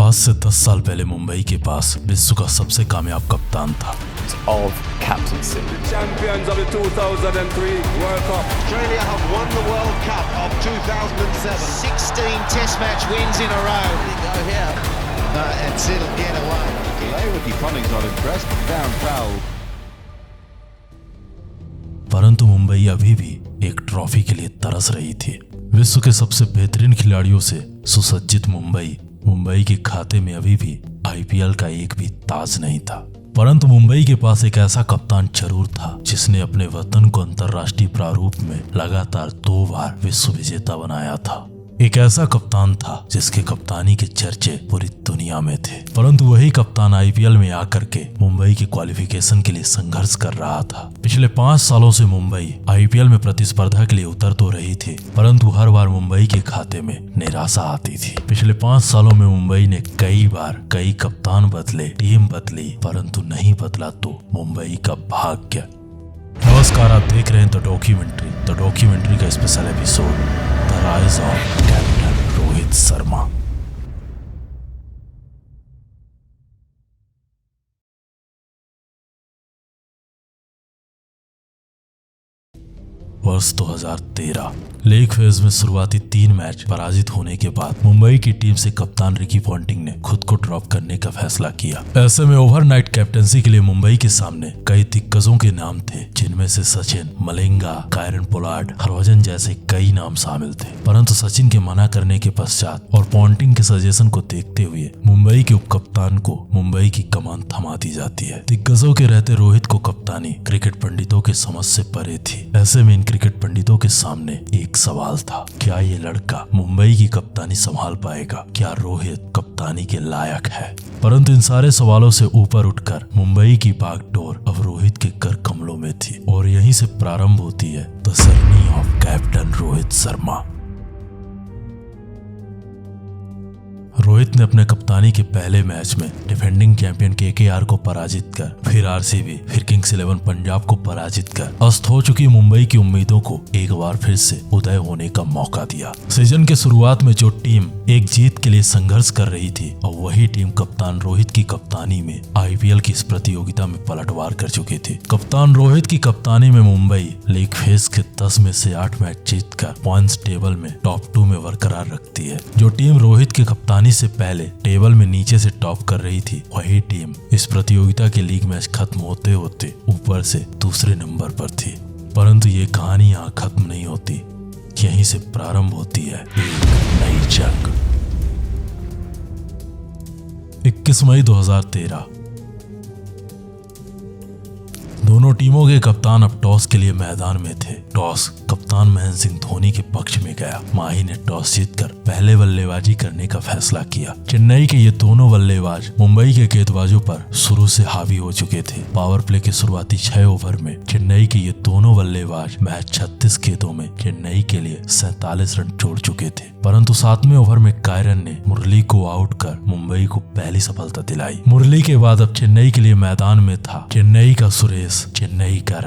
आज से 10 साल पहले मुंबई के पास विश्व का सबसे कामयाब कप्तान था। Of captaincy. Champions of the 2003 World Cup. Australia have won the World Cup of 2007. 16 Test match wins in a row. Go here. And settle get away. Ricky Ponting's not impressed. Down foul. परंतु मुंबई अभी भी एक trophy के लिए तरस रही थी। विश्व के सबसे बेहतरीन खिलाड़ियों से सुसज्जित मुंबई के खाते में अभी भी आईपीएल का एक भी ताज नहीं था। परंतु मुंबई के पास एक ऐसा कप्तान जरूर था जिसने अपने वतन को अंतर्राष्ट्रीय प्रारूप में लगातार 2 बार विश्व विजेता बनाया था। एक ऐसा कप्तान था जिसके कप्तानी के चर्चे पूरी दुनिया में थे। परंतु वही कप्तान आईपीएल में आकर के मुंबई की क्वालिफिकेशन के लिए संघर्ष कर रहा था। पिछले 5 सालों से मुंबई आईपीएल में प्रतिस्पर्धा के लिए उतर तो रही थी, परंतु हर बार मुंबई के खाते में निराशा आती थी। पिछले 5 सालों में मुंबई ने कई बार कई कप्तान बदले, टीम बदली, परंतु नहीं बदला तो मुंबई का भाग्य। नमस्कार, आप देख रहे हैं द डॉक्यूमेंट्री का special episode the rise of captain Rohit Sharma. वर्ष 2013 लीग फेज में शुरुआती 3 मैच पराजित होने के बाद मुंबई की टीम से कप्तान रिकी पॉन्टिंग ने खुद को ड्रॉप करने का फैसला किया। ऐसे में ओवरनाइट कैप्टनसी के लिए मुंबई के सामने कई दिग्गजों के नाम थे, जिनमें से सचिन, मलिंगा, कायरन पोलार्ड, हरभजन जैसे कई नाम शामिल थे। परंतु सचिन के मना करने के पश्चात और पॉन्टिंग के सजेशन को देखते हुए मुंबई के उप कप्तान को मुंबई की कमान थमा दी जाती है। दिग्गजों के रहते रोहित को कप्तानी क्रिकेट पंडितों के समझ से परे थी। ऐसे में इन क्रिकेट पंडितों के सामने एक सवाल था, क्या ये लड़का मुंबई की कप्तानी संभाल पाएगा? क्या रोहित कप्तानी के लायक है? परंतु इन सारे सवालों से ऊपर उठकर मुंबई की बागडोर अब रोहित के कर कमलों में थी और यहीं से प्रारंभ होती है the journey of captain Rohit Sharma. Rohit ने अपने कप्तानी के पहले मैच में डिफेंडिंग चैंपियन केकेआर को पराजित कर, फिर आरसीबी, फिर किंग्स 11 पंजाब को पराजित कर अस्त हो चुकी मुंबई की उम्मीदों को एक बार फिर से उदय होने का मौका दिया। सीजन के शुरुआत में जो टीम एक जीत के लिए संघर्ष कर रही थी और वही टीम कप्तान रोहित की कप्तानी में आईपीएल की इस प्रतियोगिता में पलटवार कर चुकी थी। कप्तान रोहित की कप्तानी में मुंबई लीग फेज के 10 में से 8 मैच जीतकर पॉइंट्स टेबल में टॉप 2 में बरकरार रखती है। जो टीम रोहित की कप्तानी से पहले टेबल में नीचे से टॉप कर रही थी, वही टीम इस प्रतियोगिता के लीग मैच खत्म होते होते ऊपर से दूसरे नंबर पर थी। परंतु ये कहानी यहाँ खत्म नहीं होती, यहीं से प्रारंभ होती है एक नई जंग। 21 मई 2013 दोनों टीमों के कप्तान अब टॉस के लिए मैदान में थे। टॉस कप्तान महेंद्र सिंह धोनी के पक्ष में गया। माही ने टॉस जीतकर पहले बल्लेबाजी करने का फैसला किया। चेन्नई के ये दोनों बल्लेबाज मुंबई के गेंदबाजों पर शुरू से हावी हो चुके थे। पावर प्ले के शुरुआती 6 ओवर में चेन्नई के ये दोनों बल्लेबाज मैच 36 गेंदों में चेन्नई के लिए 47 रन जोड़ चुके थे। परंतु 7वें ओवर में कायरन ने मुरली को आउट कर मुंबई को पहली सफलता दिलाई। मुरली के बाद अब चेन्नई के लिए मैदान में था चेन्नई का सुरेश, चेन्नई का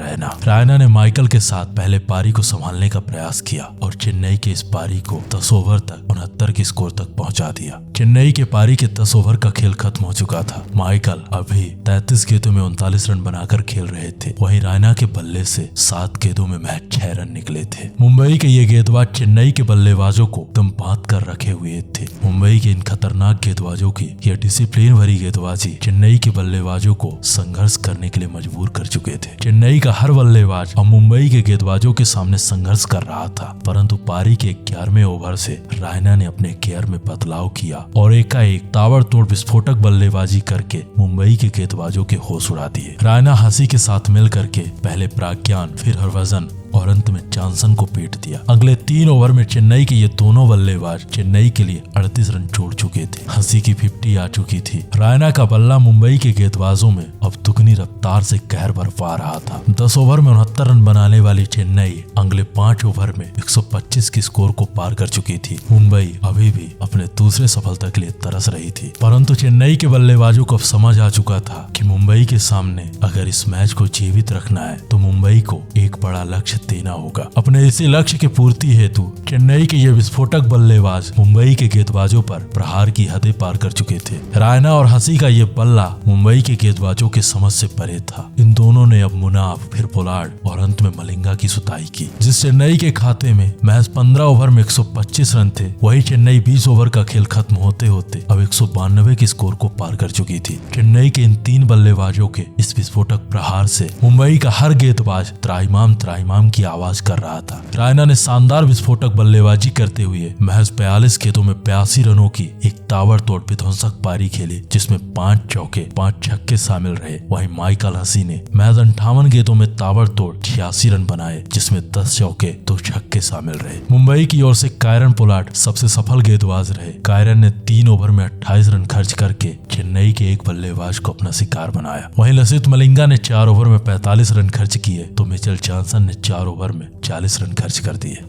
रैना ने माइकल के साथ पहले पारी को संभालने का प्रयास किया और चेन्नई के इस पारी को 10 ओवर तक 69 की स्कोर तक पहुंचा दिया। चेन्नई के पारी के 10 ओवर का खेल खत्म हो चुका था। माइकल अभी 33 गेंदों में 39 रन बनाकर खेल रहे थे। वहीं रैना के बल्ले से 7 गेंदों में महज 6 रन निकले थे। मुंबई के ये गेंदबाज चेन्नई के बल्लेबाजों को दम बांध कर रखे हुए थे। मुंबई के इन खतरनाक गेंदबाजों की यह डिसिप्लिन भरी गेंदबाजी चेन्नई के बल्लेबाजों को संघर्ष करने के लिए मजबूर कर चुके थे। चेन्नई का हर बल्लेबाज अब मुंबई के गेंदबाजों के सामने संघर्ष कर रहा था। परंतु पारी के 11वें ओवर से रैना ने अपने गियर में बदलाव किया और एकाएक ताबड़तोड़ विस्फोटक बल्लेबाजी करके मुंबई के गेंदबाजों के होश उड़ा दिए। रैना हंसी के साथ मिल करके पहले प्राज्ञान, फिर हरभजन और अंत में जॉनसन को पीट दिया। अगले 3 ओवर में चेन्नई के ये दोनों बल्लेबाज चेन्नई के लिए 38 रन जोड़ चुके थे। हंसी की 50 आ चुकी थी। रैना का बल्ला मुंबई के गेंदबाजों में अब दुगनी रफ्तार से कहर बरपा रहा था। 10 ओवर में 69 रन बनाने वाली चेन्नई अगले 5 ओवर में 125 की स्कोर को पार कर चुकी थी। मुंबई अभी भी अपने दूसरे सफलता के लिए तरस रही थी। परंतु चेन्नई के बल्लेबाजों को अब समझ आ चुका था कि मुंबई के सामने अगर इस मैच को जीवित रखना है तो मुंबई को एक बड़ा लक्ष्य लक्ष्य देना होगा। अपने इसी लक्ष्य की पूर्ति हेतु चेन्नई के ये विस्फोटक बल्लेबाज मुंबई के गेंदबाजों पर प्रहार की हदें पार कर चुके थे। रायना और हसी का ये बल्ला मुंबई के गेंदबाजों के समझ से परे था। इन दोनों ने अब मुनाफ, फिर पोलार्ड और अंत में मलिंगा की सुताई की। जिस चेन्नई के खाते में महज 15 ओवर में 125 रन थे, वही चेन्नई 20 ओवर का खेल खत्म होते होते अब 192 के स्कोर को पार कर चुकी थी। चेन्नई के इन 3 बल्लेबाजों के इस विस्फोटक प्रहार से मुंबई का हर गेंदबाज त्राहिमाम त्राहिमाम की आवाज कर रहा था। रायना ने शानदार विस्फोटक बल्लेबाजी करते हुए महज 42 गेंदों में 82 रनों की एक ताबड़तोड़ विध्वंसक पारी खेली, जिसमें 5 चौके 5 छक्के शामिल रहे। वहीं माइकल हसी ने महज 58 गेंदों में ताबड़तोड़ 86 रन बनाए, जिसमें 10 चौके 2 छक्के शामिल रहे। मुंबई की ओर से कायरन पोलार्ड सबसे सफल गेंदबाज रहे। कायरन ने 3 ओवर में 28 रन खर्च करके चेन्नई के एक बल्लेबाज को अपना शिकार बनाया। वहीं लसित मलिंगा ने 4 ओवर में 45 रन खर्च किए तो मिचेल जॉनसन ने 4 ओवर में 40 रन खर्च कर दिए।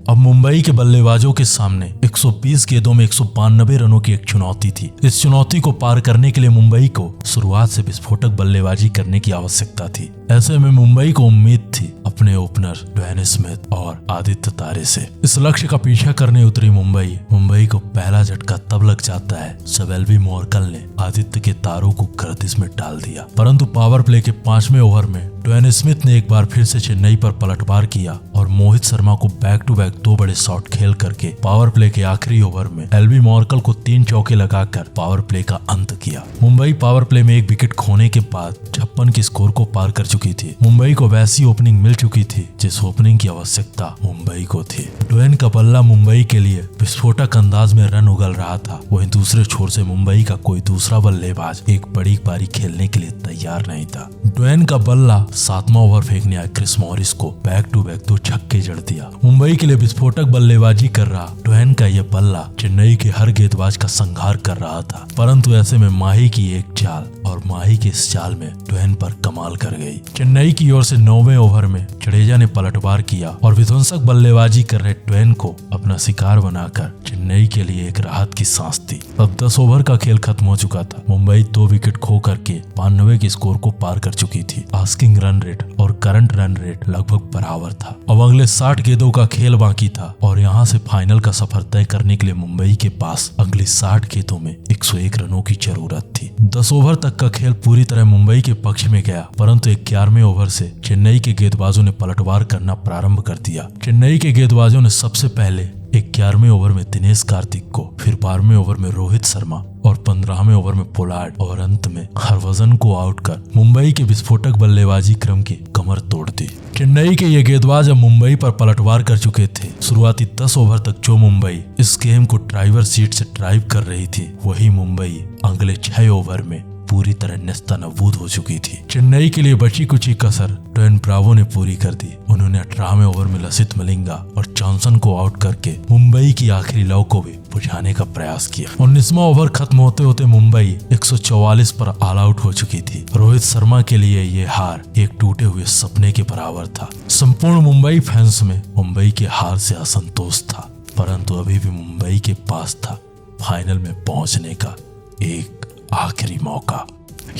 अब मुंबई के बल्लेबाजों के सामने 120 गेंदों में 192 रनों की एक चुनौती थी। इस चुनौती को पार करने के लिए मुंबई को शुरुआत से विस्फोटक बल्लेबाजी करने की आवश्यकता थी। ऐसे में मुंबई को उम्मीद थी अपने ओपनर ड्वेन स्मिथ और आदित्य तारे से। इस लक्ष्य का पीछा करने उतरी मुंबई को पहला झटका तब लग जाता है जब एल्वी मॉर्कल ने आदित्य के तारों को गर्दिश में डाल दिया। परंतु पावर प्ले के 5वें ओवर में ड्वेन स्मिथ ने एक बार फिर से चेन्नई पर पलटवार किया और मोहित शर्मा को बैक टू बैक 2 बड़े शॉट खेल करके पावर प्ले के आखिरी ओवर में एल्वी मॉर्कल को 3 चौके लगाकर पावर प्ले का अंत किया। मुंबई पावर प्ले में 1 विकेट खोने के बाद 56 के स्कोर को पार कर चुकी थी। मुंबई को वैसी ओपनिंग मिल चुकी थी जिस ओपनिंग की आवश्यकता मुंबई को थी। ड्वेन का बल्ला मुंबई के लिए विस्फोटक अंदाज में रन उगल रहा था। वहीं दूसरे छोर से मुंबई का कोई दूसरा बल्लेबाज एक बड़ी पारी खेलने के लिए तैयार नहीं था। ड्वेन का बल्ला 7वां ओवर फेंकने आए क्रिस मॉरिस को बैक टू बैक 2 छक्के जड़ दिया। मुंबई के लिए विस्फोटक बल्लेबाजी कर रहा ड्वेन का यह बल्ला चेन्नई के हर गेंदबाज का संहार कर रहा था। परंतु ऐसे में माही की एक चाल और माही के इस चाल में ड्वेन पर कमाल कर गई। चेन्नई की ओर से 9वें ओवर में जडेजा ने पलटवार किया और विध्वंसक बल्लेबाजी कर रहे ड्वेन को अपना शिकार बनाकर चेन्नई के लिए एक राहत की सांस दी। अब 10 ओवर का खेल खत्म हो चुका था। मुंबई 2 विकेट खो करके 92 के स्कोर को पार कर चुकी थी। आस्किंग रन रेट और करंट रन रेट लगभग बराबर था। अब अगले 60 गेंदों का खेल बाकी था और यहाँ से फाइनल का सफर तय करने के लिए मुंबई के पास अगली 60 गेंदों में 101 रनों की जरूरत थी। 10 ओवर तक का खेल पूरी तरह मुंबई के पक्ष में गया, परंतु 11वें ओवर से चेन्नई के गेंदबाजों ने पलटवार करना प्रारंभ कर दिया। चेन्नई के गेंदबाजों ने सबसे पहले 11वें ओवर में दिनेश कार्तिक को, फिर 12वें ओवर में रोहित शर्मा और 15वें ओवर में पोलार्ड और अंत में हरभजन को आउट कर मुंबई के विस्फोटक बल्लेबाजी क्रम की कमर तोड़ दी। चेन्नई के ये गेंदबाज अब मुंबई पर पलटवार कर चुके थे। शुरुआती 10 ओवर तक जो मुंबई इस गेम को ड्राइवर सीट से ड्राइव कर रही थी, वही मुंबई अगले 6 ओवर में पूरी तरह नेस्तनाबूद हो चुकी थी। चेन्नई के लिए बची कुची कसर ड्वेन ब्रावो ने पूरी कर दी। उन्होंने 18वें ओवर में लसित मलिंगा और जॉनसन को आउट करके मुंबई की आखिरी लौ को भी बुझाने का प्रयास किया। 19वां ओवर खत्म होते होते मुंबई 144 पर ऑल आउट हो चुकी थी। रोहित शर्मा के लिए ये हार एक टूटे हुए सपने के बराबर था। संपूर्ण मुंबई फैंस में मुंबई के हार से असंतोष था, परंतु अभी भी मुंबई के पास था फाइनल में पहुंचने का एक आखिरी मौका।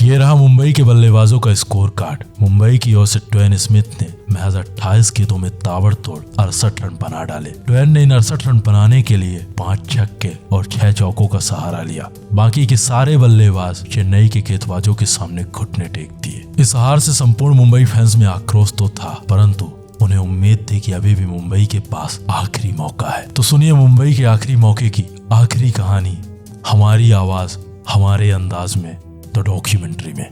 ये रहा मुंबई के बल्लेबाजों का स्कोर कार्ड। मुंबई की ओर से ड्वेन स्मिथ ने महज 28 गेंदों में ताबड़तोड़ 68 रन बना डाले। ड्वेन ने इन 68 रन बनाने के लिए 5 छक्के और 6 चौकों का सहारा लिया। बाकी के सारे बल्लेबाज चेन्नई के गेंदबाजों के सामने घुटने टेक दिए। इस हार से संपूर्ण मुंबई फैंस में आक्रोश तो था, परंतु उन्हें उम्मीद थी कि अभी भी मुंबई के पास आखिरी मौका है। तो सुनिए मुंबई के आखिरी मौके की आखिरी कहानी, हमारी आवाज हमारे अंदाज में, द डॉक्यूमेंट्री में।